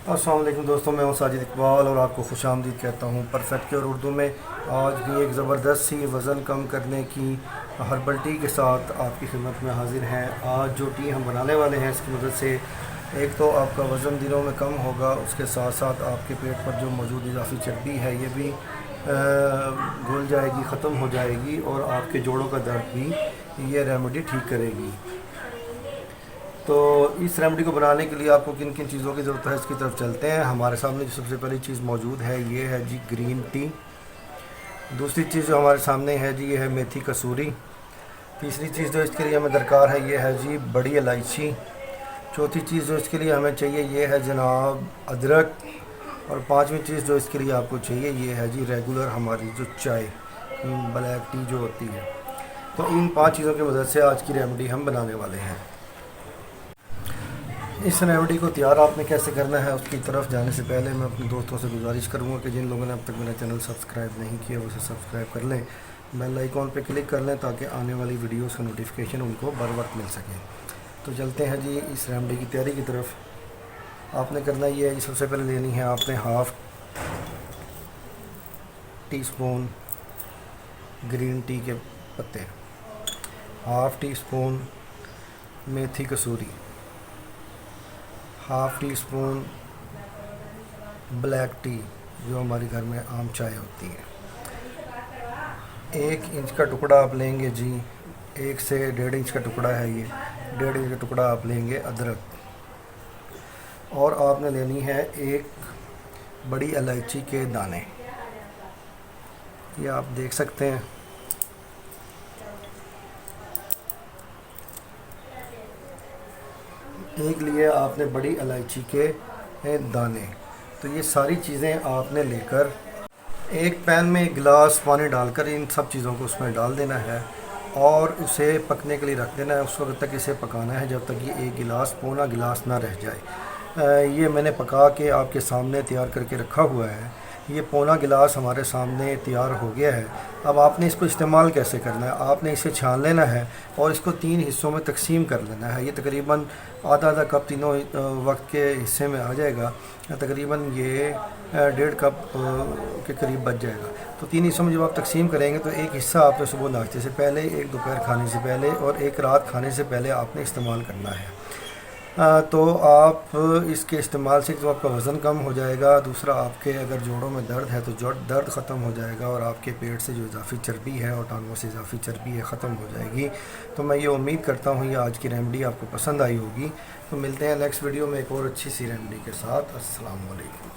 अस्सलाम वालेकुम दोस्तों, मैं हूं साजिद इकबाल और आपको खुशामदीद कहता हूं परफेक्ट क्योर उर्दू में। आज भी एक ज़बरदस्त सी वज़न कम करने की हर्बल टी के साथ आपकी खिदमत में हाज़िर हैं। आज जो टी हम बनाने वाले हैं इसकी मदद से एक तो आपका वज़न दिनों में कम होगा, उसके साथ साथ आपके पेट पर जो मौजूद इजाफी चर्बी है ये भी घुल जाएगी, ख़त्म हो जाएगी और आपके जोड़ों का दर्द भी ये रेमेडी ठीक करेगी। तो इस रेमेडी को बनाने के लिए आपको किन किन चीज़ों की ज़रूरत है इसकी तरफ चलते हैं। हमारे सामने जो सबसे पहली चीज़ मौजूद है ये है जी ग्रीन टी। दूसरी चीज़ जो हमारे सामने है जी ये है मेथी कसूरी। तीसरी चीज़ जो इसके लिए हमें दरकार है ये है जी बड़ी इलायची। चौथी चीज़ जो इसके लिए हमें चाहिए ये है जनाब अदरक। और पांचवी चीज़ जो इसके लिए आपको चाहिए ये है जी रेगुलर हमारी जो चाय ब्लैक टी जो होती है। तो इन पाँच चीज़ों की मदद से आज की रेमेडी हम बनाने वाले हैं। इस रेमेडी को तैयार आपने कैसे करना है उसकी तरफ जाने से पहले मैं अपने दोस्तों से गुजारिश करूंगा कि जिन लोगों ने अब तक मेरा चैनल सब्सक्राइब नहीं किया उसे सब्सक्राइब कर लें, बेल आइकॉन पे क्लिक कर लें ताकि आने वाली वीडियोस का नोटिफिकेशन उनको बर वक्त मिल सके। तो चलते हैं जी इस रेमेडी की तैयारी की तरफ। आपने करना ये है, सबसे पहले लेनी है आपने half teaspoon green tea के पत्ते, हाफ़ टी स्पून मेथी कसूरी, half teaspoon black tea जो हमारे घर में आम चाय होती है, 1 इंच का टुकड़ा आप लेंगे जी, 1 से 1.5 इंच का टुकड़ा है ये, 1.5 इंच का टुकड़ा आप लेंगे अदरक। और आपने लेनी है 1 बड़ी इलायची के दाने, ये आप देख सकते हैं। एक लिए आपने बड़ी इलायची के दाने। तो ये सारी चीज़ें आपने लेकर एक पैन में 1 गिलास पानी डालकर इन सब चीज़ों को उसमें डाल देना है और उसे पकने के लिए रख देना है। उस वक्त तक इसे पकाना है जब तक ये 1 गिलास पौना गिलास ना रह जाए। ये मैंने पका के आपके सामने तैयार करके रखा हुआ है। ये पौना गिलास हमारे सामने तैयार हो गया है। अब आपने इसको इस्तेमाल कैसे करना है, आपने इसे छान लेना है और इसको 3 हिस्सों में तकसीम कर लेना है। ये तकरीबन आधा कप तीनों वक्त के हिस्से में आ जाएगा। तकरीबन ये 1.5 कप के करीब बच जाएगा। तो 3 हिस्सों में जब आप तकसीम करेंगे तो एक हिस्सा आपने सुबह नाश्ते से पहले, एक दोपहर खाने से पहले और एक रात खाने से पहले आपने इस्तेमाल करना है। तो आप इसके इस्तेमाल से तो आपका वज़न कम हो जाएगा। दूसरा, आपके अगर जोड़ों में दर्द है तो जोड़ दर्द ख़त्म हो जाएगा और आपके पेट से जो इजाफी चर्बी है और टांगों से इजाफी चर्बी है ख़त्म हो जाएगी। तो मैं ये उम्मीद करता हूँ ये आज की रेमेडी आपको पसंद आई होगी। तो मिलते हैं नेक्स्ट वीडियो में एक और अच्छी सी रेमेडी के साथ। अस्सलाम वालेकुम।